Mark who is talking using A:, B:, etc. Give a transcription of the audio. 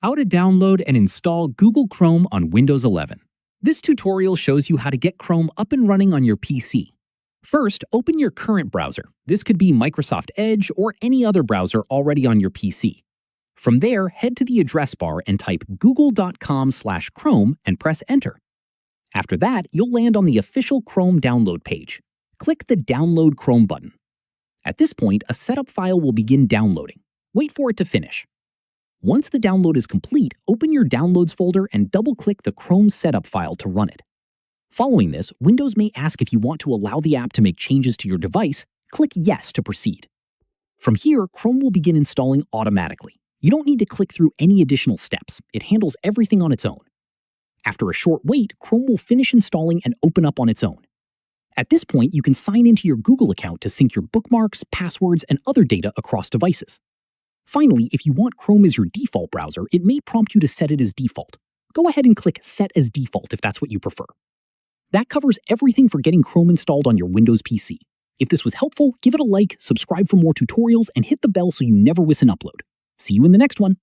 A: How to download and install Google Chrome on Windows 11. This tutorial shows you how to get Chrome up and running on your PC. First, open your current browser. This could be Microsoft Edge or any other browser already on your PC. From there, head to the address bar and type google.com/Chrome and press Enter. After that, you'll land on the official Chrome download page. Click the Download Chrome button. At this point, a setup file will begin downloading. Wait for it to finish. Once the download is complete, open your Downloads folder and double-click the Chrome setup file to run it. Following this, Windows may ask if you want to allow the app to make changes to your device. Click Yes to proceed. From here, Chrome will begin installing automatically. You don't need to click through any additional steps. It handles everything on its own. After a short wait, Chrome will finish installing and open up on its own. At this point, you can sign into your Google account to sync your bookmarks, passwords, and other data across devices. Finally, if you want Chrome as your default browser, it may prompt you to set it as default. Go ahead and click Set as Default if that's what you prefer. That covers everything for getting Chrome installed on your Windows PC. If this was helpful, give it a like, subscribe for more tutorials, and hit the bell so you never miss an upload. See you in the next one.